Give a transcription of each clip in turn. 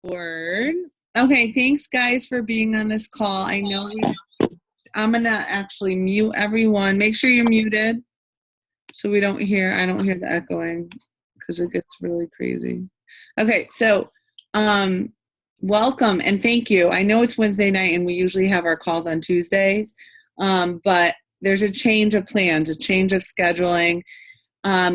Word. Okay, thanks guys for being on this call. I'm gonna actually mute everyone. Make sure you're muted so I don't hear the echoing because it gets really crazy. Okay, so welcome and thank you. I know it's Wednesday night and we usually have our calls on Tuesdays, but there's a change of plans, a change of scheduling,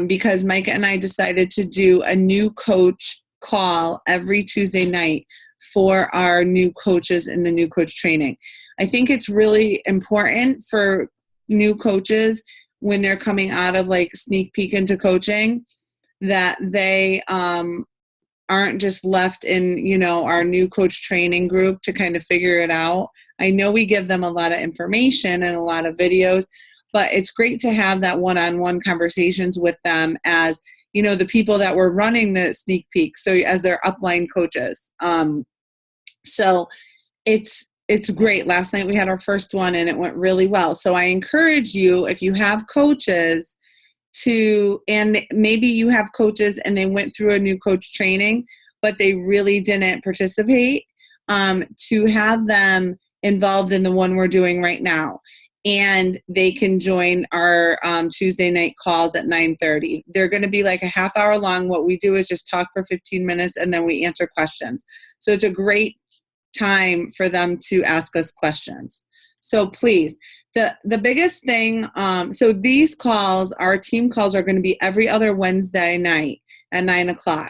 because Micah and I decided to do a new coach call every Tuesday night for our new coaches in the new coach training. I think it's really important for new coaches when they're coming out of like sneak peek into coaching that they aren't just left in, our new coach training group to kind of figure it out. I know we give them a lot of information and a lot of videos, but it's great to have that one-on-one conversations with them as, the people that were running the sneak peek. So as their upline coaches. So it's great. Last night we had our first one and it went really well. So I encourage you, if you have coaches and maybe you have coaches and they went through a new coach training, but they really didn't participate, to have them involved in the one we're doing right now. And they can join our Tuesday night calls at 9:30. They're going to be like a half hour long. What we do is just talk for 15 minutes and then we answer questions. So it's a great time for them to ask us questions. So please, the biggest thing, so these calls, our team calls are going to be every other Wednesday night at 9:00.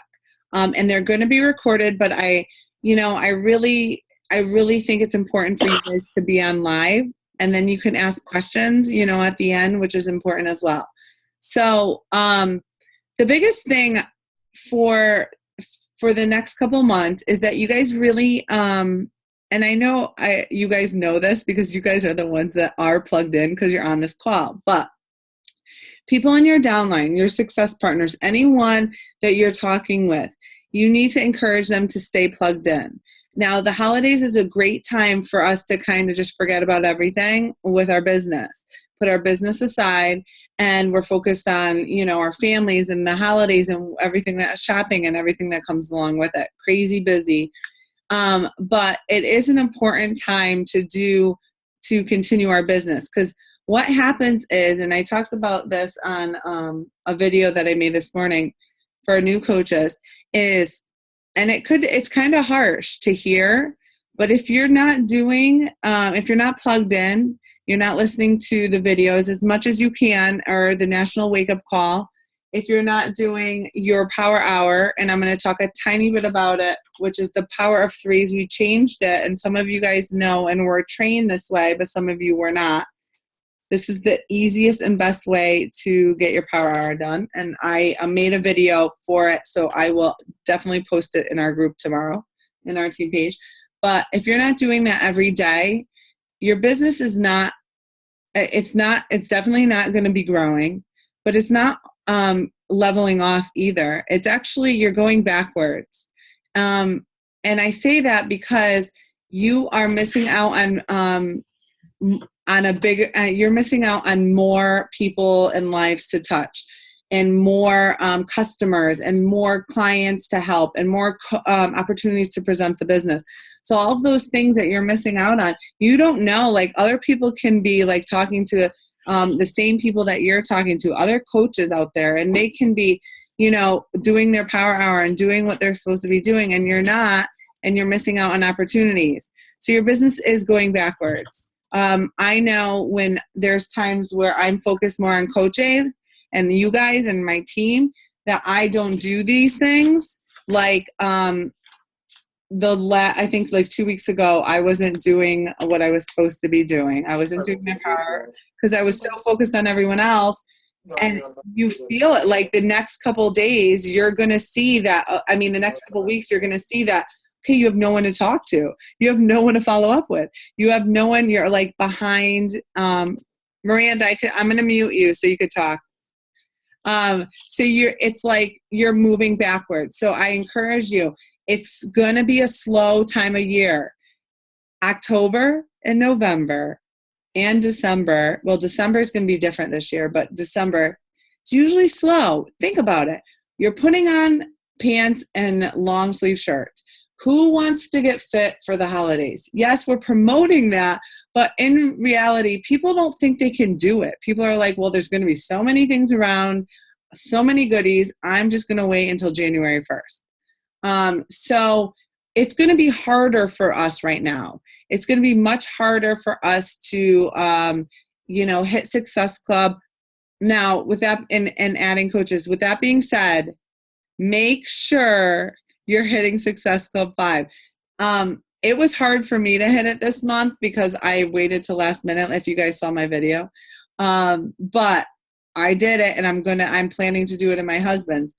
And they're going to be recorded, but I really think it's important for you guys to be on live. And then you can ask questions, at the end, which is important as well. So the biggest thing for the next couple months is that you guys really, and I know you guys know this because you guys are the ones that are plugged in because you're on this call, but people in your downline, your success partners, anyone that you're talking with, you need to encourage them to stay plugged in. Now, the holidays is a great time for us to kind of just forget about everything with our business, put our business aside, and we're focused on, our families and the holidays and everything that shopping and everything that comes along with it. Crazy busy. But it is an important time to continue our business, because what happens is, and I talked about this on a video that I made this morning for our new coaches, is, and it's kind of harsh to hear, but if you're not if you're not plugged in, you're not listening to the videos as much as you can, or the National Wake Up Call, if you're not doing your Power Hour, and I'm going to talk a tiny bit about it, which is the Power of Threes. We changed it, and some of you guys know and were trained this way, but some of you were not. This is the easiest and best way to get your Power Hour done. And I made a video for it, so I will definitely post it in our group tomorrow, in our team page. But if you're not doing that every day, your business is it's definitely not going to be growing, but it's not leveling off either. It's actually, you're going backwards. And I say that because you are missing out on you're missing out on more people and lives to touch, and more customers and more clients to help, and more opportunities to present the business. So all of those things that you're missing out on, you don't know, like other people can be like talking to the same people that you're talking to, other coaches out there, and they can be, doing their Power Hour and doing what they're supposed to be doing, and you're not, and you're missing out on opportunities. So your business is going backwards. I know when there's times where I'm focused more on coaching and you guys and my team, that I don't do these things. Like I think like 2 weeks ago, I wasn't doing what I was supposed to be doing. I wasn't doing my power because I was so focused on everyone else. And you feel it like the next couple of days, you're going to see that. The next couple of weeks, you're going to see that. Okay, you have no one to talk to. You have no one to follow up with. You have no one. You're like behind. Miranda, I'm going to mute you so you could talk. It's like you're moving backwards. So I encourage you. It's going to be a slow time of year. October and November and December. Well, December is going to be different this year, but December, it's usually slow. Think about it. You're putting on pants and long sleeve shirts. Who wants to get fit for the holidays? Yes, we're promoting that, but in reality, people don't think they can do it. People are like, well, there's going to be so many things around, so many goodies. I'm just going to wait until January 1st. So it's going to be harder for us right now. It's going to be much harder for us to, hit Success Club. Now, with that, and adding coaches, with that being said, make sure you're hitting Success Club 5. It was hard for me to hit it this month because I waited till last minute, if you guys saw my video. But I did it, and I'm planning to do it in my husband's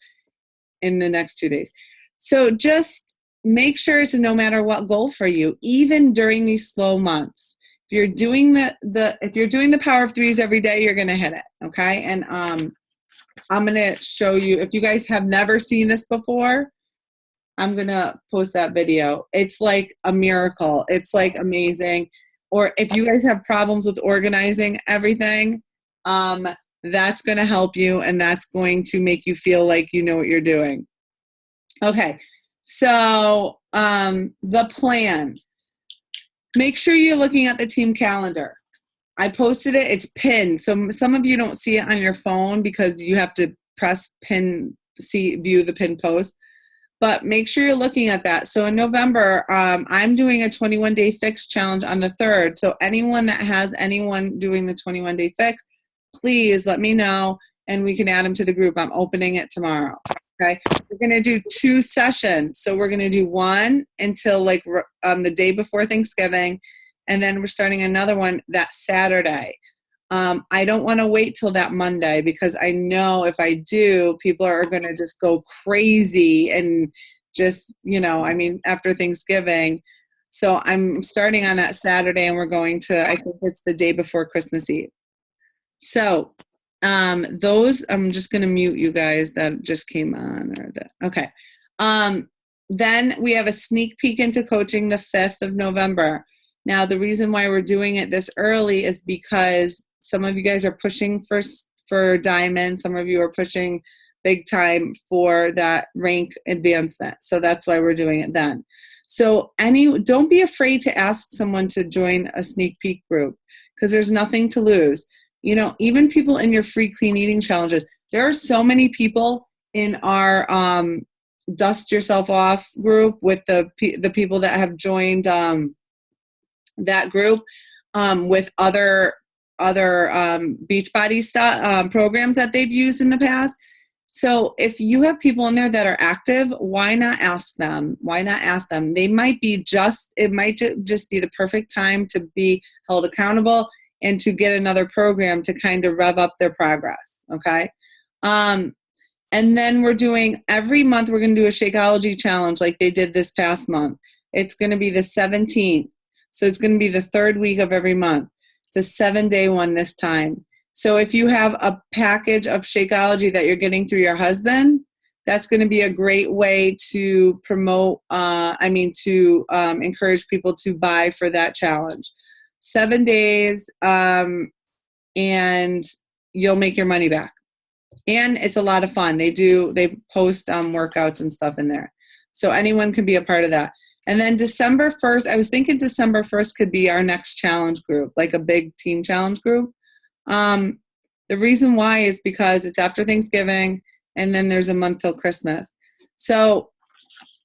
in the next 2 days. So just make sure it's a no matter what goal for you, even during these slow months. If you're doing the power of threes every day, you're going to hit it. Okay. And, I'm going to show you, if you guys have never seen this before, I'm going to post that video. It's like a miracle. It's like amazing. Or if you guys have problems with organizing everything, that's going to help you, and that's going to make you feel like you know what you're doing. Okay. So, the plan. Make sure you're looking at the team calendar. I posted it. It's pinned. So some of you don't see it on your phone because you have to press pin, view the pin post. But make sure you're looking at that. So in November, I'm doing a 21-day fix challenge on the 3rd. So anyone that has anyone doing the 21-day fix, please let me know, and we can add them to the group. I'm opening it tomorrow. Okay. We're going to do 2 sessions. So we're going to do one until the day before Thanksgiving. And then we're starting another one that Saturday. I don't want to wait till that Monday, because I know if I do, people are going to just go crazy and just, after Thanksgiving. So I'm starting on that Saturday, and we're going to, I think it's the day before Christmas Eve. So I'm just going to mute you guys that just came on. Okay. Then we have a sneak peek into coaching the 5th of November. Now, the reason why we're doing it this early is because some of you guys are pushing for diamond. Some of you are pushing big time for that rank advancement. So that's why we're doing it then. So don't be afraid to ask someone to join a sneak peek group, because there's nothing to lose. Even people in your free clean eating challenges, there are so many people in our Dust Yourself Off group with the people that have joined that group with other Beachbody stuff programs that they've used in the past. So if you have people in there that are active, why not ask them? They might be it might just be the perfect time to be held accountable and to get another program to kind of rev up their progress. Okay. And then every month we're going to do a Shakeology challenge like they did this past month. It's going to be the 17th. So it's going to be the 3rd week of every month. It's a 7-day one this time. So if you have a package of Shakeology that you're getting through your husband, that's going to be a great way to promote, encourage people to buy for that challenge. 7 days, and you'll make your money back. And it's a lot of fun. They post workouts and stuff in there. So anyone can be a part of that. And then December 1st, I was thinking December 1st could be our next challenge group, like a big team challenge group. The reason why is because it's after Thanksgiving, and then there's a month till Christmas. So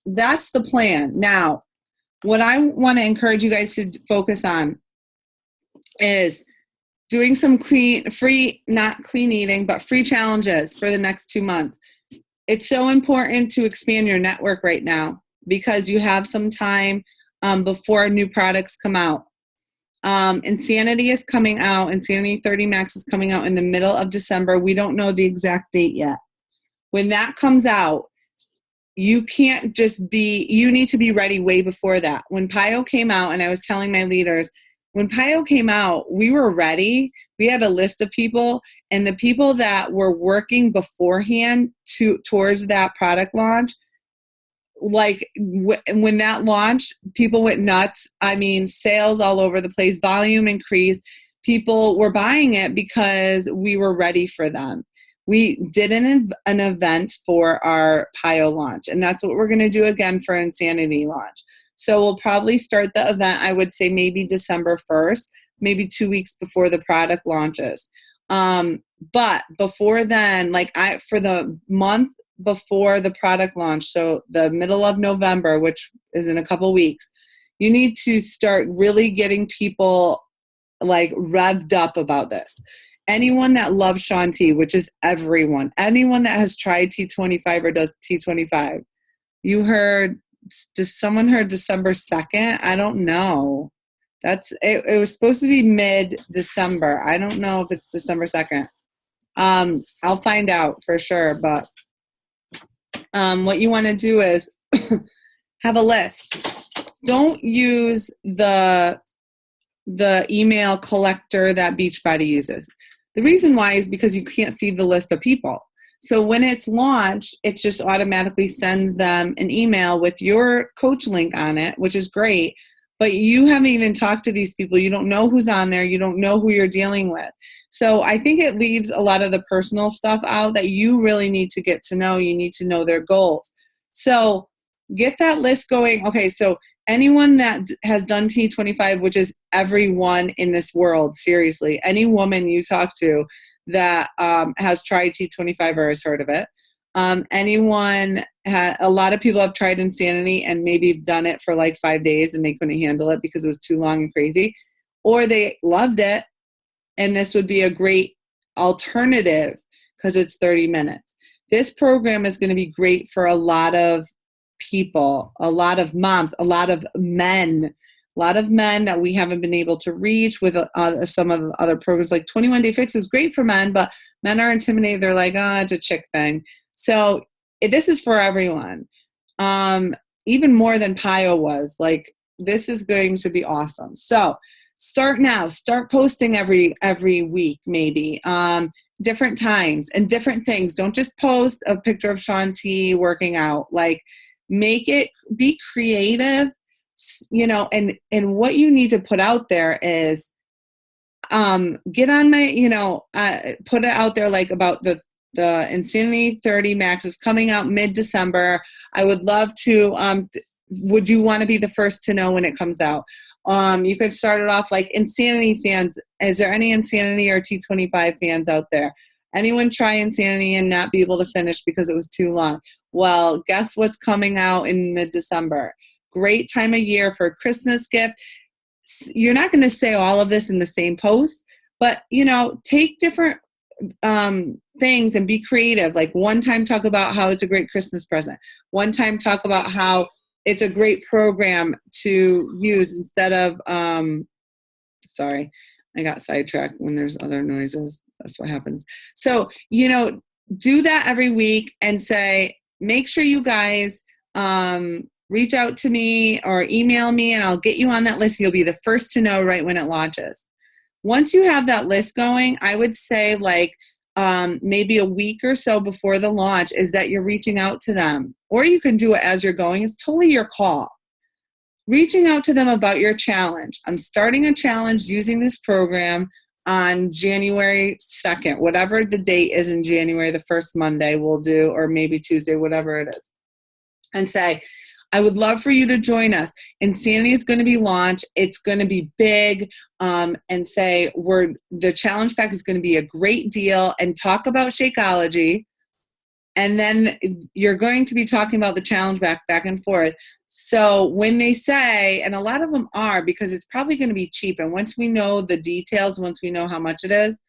that's the plan. Now, what I want to encourage you guys to focus on is doing some not clean eating, but free challenges for the next 2 months. It's so important to expand your network right now, because you have some time before new products come out. Insanity is coming out. Insanity 30 Max is coming out in the middle of December. We don't know the exact date yet. When that comes out, you need to be ready way before that. When PIO came out, and I was telling my leaders, when PIO came out, we were ready. We had a list of people, and the people that were working beforehand towards that product launch, when that launched, people went nuts. Sales all over the place, volume increased. People were buying it because we were ready for them. we did an event for our PIO launch, and that's what we're going to do again for Insanity launch. So we'll probably start the event, I would say maybe December 1st, maybe 2 weeks before the product launches. But before then, for the month before the product launch, so the middle of November, which is in a couple weeks, you need to start really getting people revved up about this. Anyone that loves Shaun T, which is anyone that has tried T25 or does T25, someone heard December 2nd? I don't know. It was supposed to be mid-December. I don't know if it's December 2nd. I'll find out for sure, but what you want to do is have a list. Don't use the email collector that Beachbody uses. The reason why is because you can't see the list of people. So when it's launched, it just automatically sends them an email with your coach link on it, which is great. But you haven't even talked to these people. You don't know who's on there. You don't know who you're dealing with. So I think it leaves a lot of the personal stuff out that you really need to get to know. You need to know their goals. So get that list going. Okay, so anyone that has done T25, which is everyone in this world, seriously, any woman you talk to that has tried T25 or has heard of it, a lot of people have tried Insanity and maybe done it for 5 days and they couldn't handle it because it was too long and crazy, or they loved it, and this would be a great alternative because it's 30 minutes. This program is going to be great for a lot of people, a lot of moms, a lot of men that we haven't been able to reach with some of the other programs. Like 21 Day Fix is great for men, but men are intimidated. They're like, it's a chick thing. So this is for everyone. Even more than PIO was. This is going to be awesome. So start now. Start posting every week, maybe. Different times and different things. Don't just post a picture of Shaun T working out. Make it, be creative, and what you need to put out there is, get on my, put it out there about the Insanity 30 Max is coming out mid-December. I would love to, would you want to be the first to know when it comes out? You could start it off Insanity fans. Is there any Insanity or T25 fans out there? Anyone try Insanity and not be able to finish because it was too long? Well, guess what's coming out in mid-December? Great time of year for a Christmas gift. You're not going to say all of this in the same post, but, take different things and be creative. One time talk about how it's a great Christmas present. One time talk about how it's a great program to use instead of, sorry, I got sidetracked when there's other noises. That's what happens. So, do that every week and say, make sure you guys reach out to me or email me and I'll get you on that list. You'll be the first to know right when it launches. Once you have that list going, I would say maybe a week or so before the launch is that you're reaching out to them. Or you can do it as you're going. It's totally your call. Reaching out to them about your challenge. I'm starting a challenge using this program on January 2nd, whatever the date is in January, the first Monday we'll do, or maybe Tuesday, whatever it is. And say, I would love for you to join us. Insanity is going to be launched. It's going to be big. And say, the challenge pack is going to be a great deal, and talk about Shakeology. And then you're going to be talking about the challenge back and forth. So when they say, and a lot of them are, because it's probably going to be cheap. And once we know the details, once we know how much it is,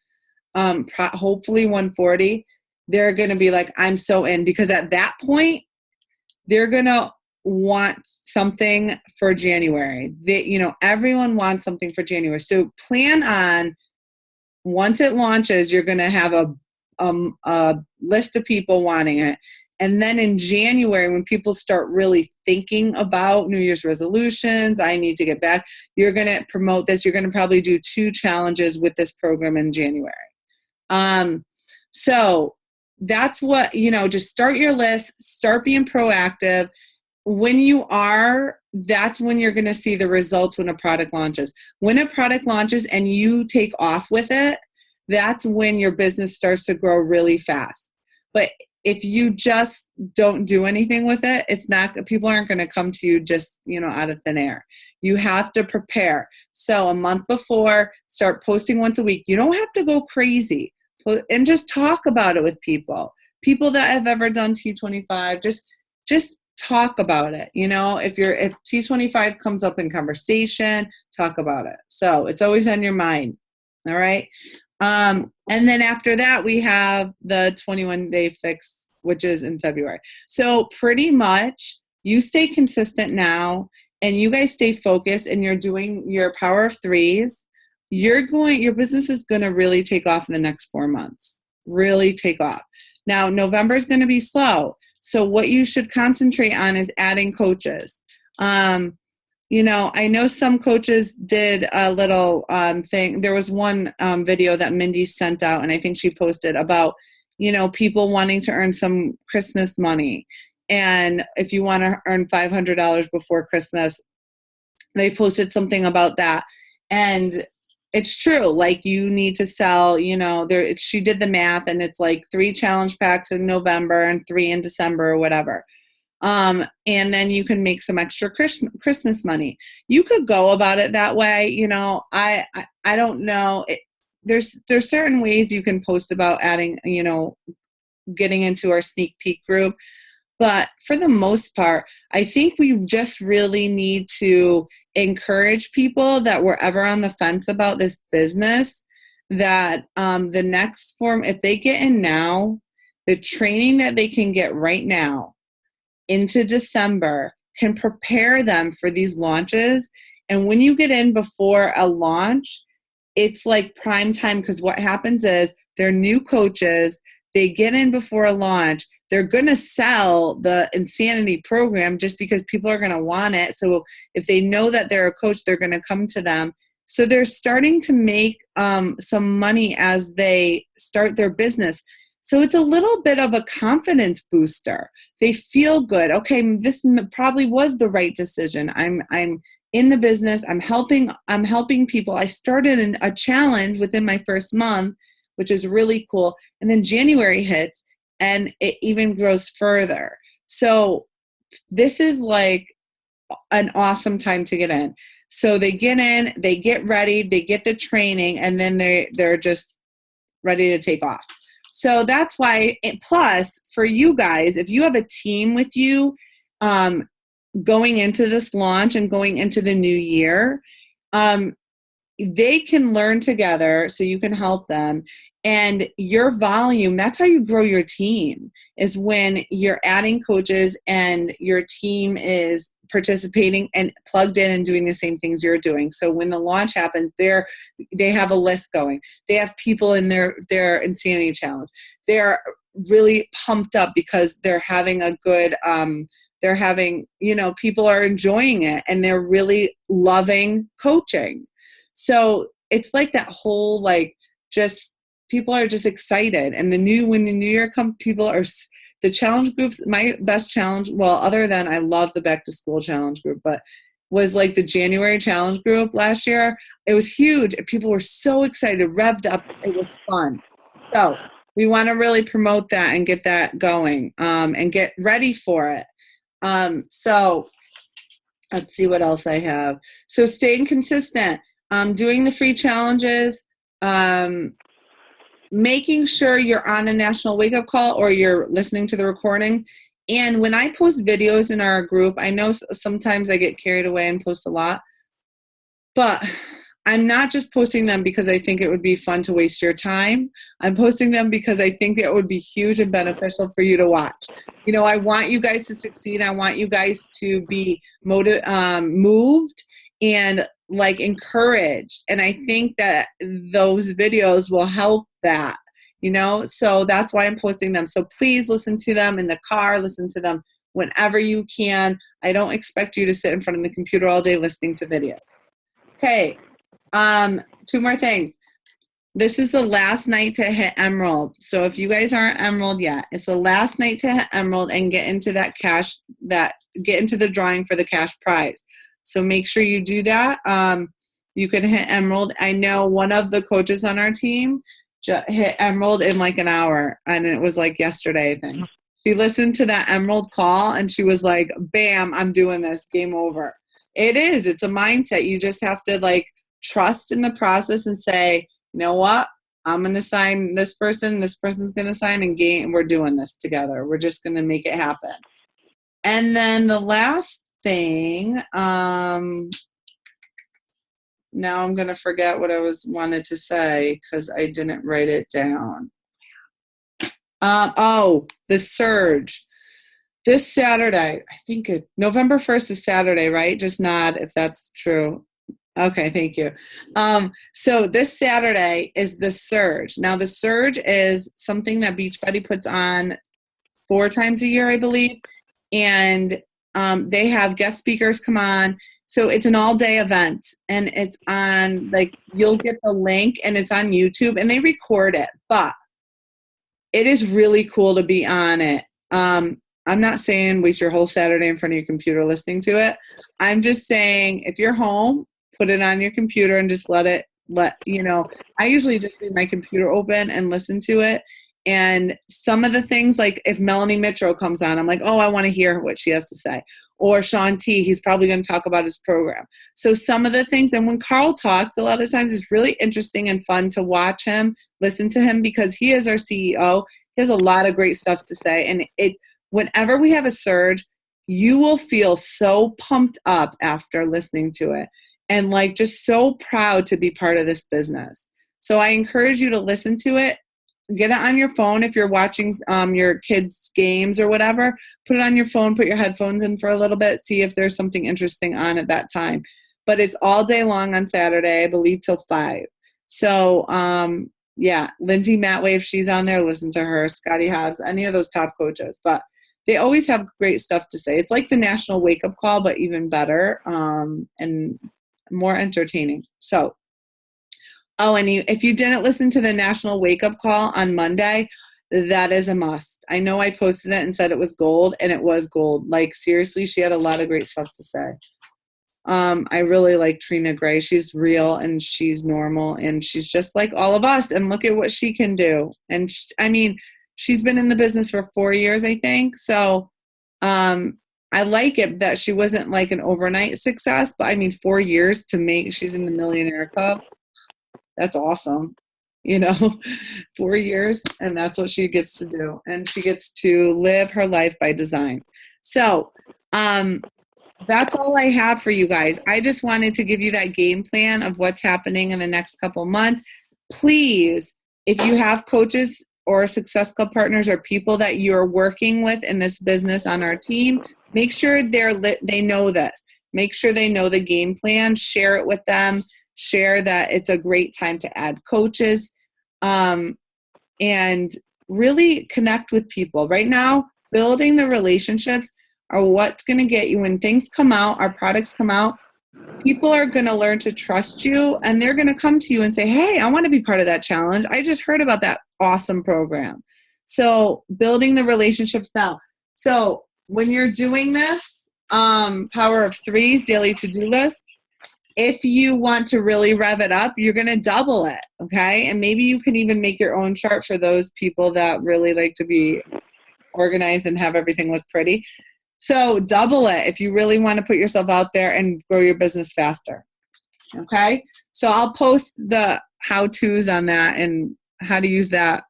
hopefully 140, they're going to be like, I'm so in. Because at that point, they're going to want something for January. Everyone wants something for January. So plan on, once it launches, you're going to have a list of people wanting it. And then in January, when people start really thinking about New Year's resolutions, I need to get back, you're going to promote this. You're going to probably do 2 challenges with this program in January. So that's what, just start your list, start being proactive. When you are, that's when you're going to see the results when a product launches. When a product launches and you take off with it, that's when your business starts to grow really fast. But if you just don't do anything with it, it's not, people aren't going to come to you just, out of thin air. You have to prepare. So a month before, start posting once a week. You don't have to go crazy, and just talk about it with people that have ever done T25. Just talk about it. If T25 comes up in conversation, talk about it. So it's always on your mind. All right. And then after that, we have the 21-day fix, which is in February. So pretty much you stay consistent now, and you guys stay focused, and you're doing your power of threes. Your business is going to really take off in the next 4 months, really take off. Now, November is going to be slow. So what you should concentrate on is adding coaches. I know some coaches did a little thing. There was one video that Mindy sent out, and I think she posted about, people wanting to earn some Christmas money. And if you want to earn $500 before Christmas, they posted something about that. And it's true. Like, you need to sell, she did the math, and it's like 3 challenge packs in November and 3 in December or whatever. And then you can make some extra Christmas money. You could go about it that way. I don't know. There's certain ways you can post about adding, getting into our sneak peek group. But for the most part, I think we just really need to encourage people that were ever on the fence about this business, that the next form, if they get in now, the training that they can get right now into December can prepare them for these launches. And when you get in before a launch, it's like prime time, because what happens is they're new coaches, they get in before a launch, they're going to sell the Insanity program just because people are going to want it. So if they know that they're a coach, they're going to come to them. So they're starting to make some money as they start their business. So it's a little bit of a confidence booster. They feel good. Okay, this probably was the right decision. I'm in the business. I'm helping people. I started a challenge within my first month, which is really cool. And then January hits, and it even grows further. So this is like an awesome time to get in. So they get in, they get ready, they get the training, and then they're just ready to take off. So that's why, plus for you guys, if you have a team with you going into this launch and going into the new year, they can learn together, so you can help them. And your volume, that's how you grow your team, is when you're adding coaches and your team is participating and plugged in and doing the same things you're doing. So when the launch happens, they have a list going. They have people in their Insanity Challenge. They're really pumped up because they're having a good, people are enjoying it, and they're really loving coaching. So it's like that whole, people are just excited. And when the new year comes, the challenge groups, my best challenge, well, other than I love the back to school challenge group, but was like the January challenge group last year. It was huge. People were so excited, revved up. It was fun. So we want to really promote that and get that going, and get ready for it. So let's see what else I have. So staying consistent, doing the free challenges, making sure you're on the National Wake Up Call or you're listening to the recording. And when I post videos in our group, I know sometimes I get carried away and post a lot, but I'm not just posting them because I think it would be fun to waste your time. I'm posting them because I think it would be huge and beneficial for you to watch. I want you guys to succeed. I want you guys to be moved and encouraged. And I think that those videos will help that, so that's why I'm posting them. So please listen to them in the car, listen to them whenever you can. I don't expect you to sit in front of the computer all day listening to videos. Okay. 2 more things. This is the last night to hit Emerald. So if you guys aren't Emerald yet, it's the last night to hit Emerald and get into that cash, get into the drawing for the cash prize. So make sure you do that. You can hit Emerald. I know one of the coaches on our team, hit Emerald in like an hour, and it was like yesterday, I think. She listened to that Emerald call and she was like, bam, I'm doing this, game over. It's a mindset. You just have to like trust in the process and say, you know what, I'm going to sign this person's going to sign, and we're doing this together. We're just going to make it happen. And then the last thing, now I'm going to forget what I wanted to say because I didn't write it down. The surge. This Saturday, I think November 1st is Saturday, right? Just nod if that's true. Okay, thank you. So this Saturday is the surge. Now the surge is something that Beachbody puts on 4 times a year, I believe. And they have guest speakers come on. So it's an all-day event, and it's on, like, you'll get the link, and it's on YouTube, and they record it. But it is really cool to be on it. I'm not saying waste your whole Saturday in front of your computer listening to it. I'm just saying if you're home, put it on your computer and just I usually just leave my computer open and listen to it. And some of the things, like if Melanie Mitchell comes on, I'm like, oh, I want to hear what she has to say. Or Sean T, he's probably going to talk about his program. So some of the things, and when Carl talks, a lot of times it's really interesting and fun to watch him, listen to him, because he is our CEO. He has a lot of great stuff to say. And whenever we have a surge, you will feel so pumped up after listening to it, and like just so proud to be part of this business. So I encourage you to listen to it. Get it on your phone if you're watching your kids' games or whatever. Put it on your phone, put your headphones in for a little bit, see if there's something interesting on at that time. But it's all day long on Saturday, I believe, till 5. So, Lindsay Matway, if she's on there, listen to her. Scotty Hobbs, any of those top coaches. But they always have great stuff to say. It's like the National Wake Up Call, but even better and more entertaining. So, and if you didn't listen to the National Wake Up Call on Monday, that is a must. I know I posted it and said it was gold, and it was gold. Like, seriously, she had a lot of great stuff to say. I really like Trina Gray. She's real, and she's normal, and she's just like all of us, and look at what she can do. And she's been in the business for 4 years, I think. So I like it that she wasn't like an overnight success, but 4 years she's in the Millionaire Club. That's awesome. 4 years, and that's what she gets to do. And she gets to live her life by design. So that's all I have for you guys. I just wanted to give you that game plan of what's happening in the next couple months. Please, if you have coaches or Success Club partners or people that you're working with in this business on our team, make sure they know this. Make sure they know the game plan. Share it with them. Share that it's a great time to add coaches, and really connect with people. Right now, building the relationships are what's going to get you when things come out, our products come out. People are going to learn to trust you, and they're going to come to you and say, hey, I want to be part of that challenge. I just heard about that awesome program. So building the relationships now. So when you're doing this, Power of Threes daily to-do list, if you want to really rev it up, you're going to double it, okay? And maybe you can even make your own chart for those people that really like to be organized and have everything look pretty. So double it if you really want to put yourself out there and grow your business faster, okay? So I'll post the how-tos on that and how to use that,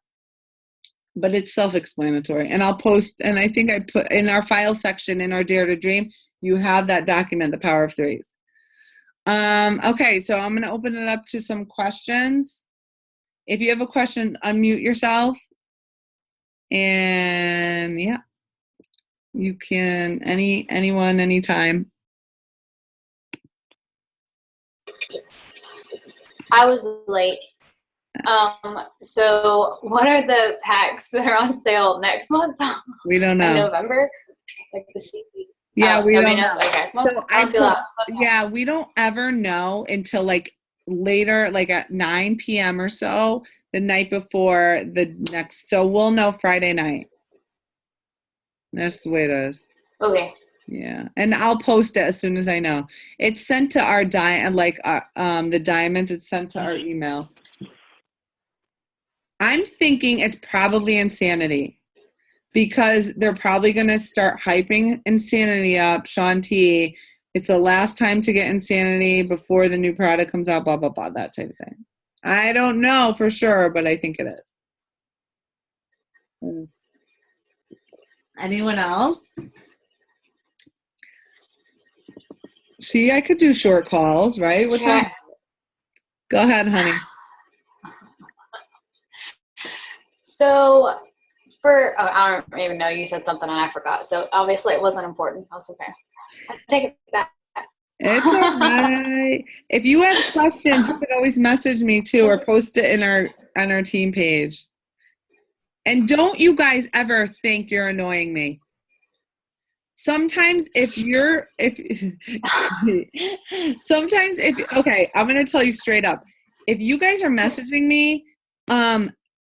but it's self-explanatory. And I'll post, and I think I put in our file section in our Dare to Dream, you have that document, the Power of Threes. Okay, so I'm going to open it up to some questions. If you have a question, unmute yourself. And yeah, you can, anyone, anytime. I was late. So what are the packs that are on sale next month? We don't know. In November? Like the CD. Yeah, we don't know. Okay. Well, we don't ever know until like later, like at 9 p.m. or so, the night before the next. So we'll know Friday night. That's the way it is. Okay. Yeah, and I'll post it as soon as I know. It's sent to our the diamonds. It's sent to our email. I'm thinking it's probably Insanity because they're probably going to start hyping Insanity up. Shaun T, it's the last time to get Insanity before the new product comes out, blah, blah, blah, that type of thing. I don't know for sure, but I think it is. Anyone else? See, I could do short calls, right? What's Okay. on? Go ahead, honey. So I don't even know, you said something and I forgot. So obviously it wasn't important. That's okay. I take it back. It's all right. If you have questions, you could always message me too or post it in our team page. And don't you guys ever think you're annoying me. Sometimes okay, I'm going to tell you straight up. If you guys are messaging me,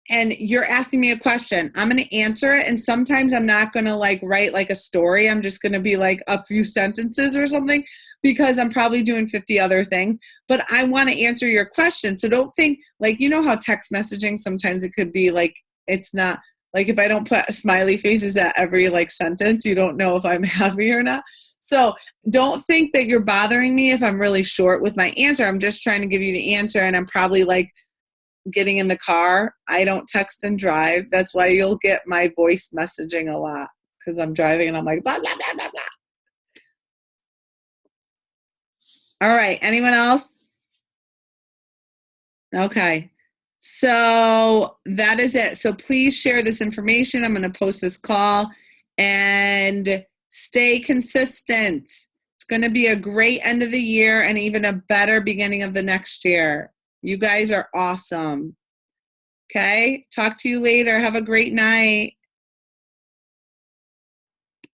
and you're asking me a question, I'm going to answer it. And sometimes I'm not going to like write like a story. I'm just going to be like a few sentences or something because I'm probably doing 50 other things, but I want to answer your question. So don't think like, you know how text messaging, sometimes it could be like, it's not like if I don't put smiley faces at every like sentence, you don't know if I'm happy or not. So don't think that you're bothering me if I'm really short with my answer. I'm just trying to give you the answer, and I'm probably like getting in the car. I don't text and drive. That's why you'll get my voice messaging a lot because I'm driving and I'm like, blah, blah, blah, blah, blah. All right. Anyone else? Okay. So that is it. So please share this information. I'm going to post this call and stay consistent. It's going to be a great end of the year and even a better beginning of the next year. You guys are awesome. Okay. Talk to you later. Have a great night.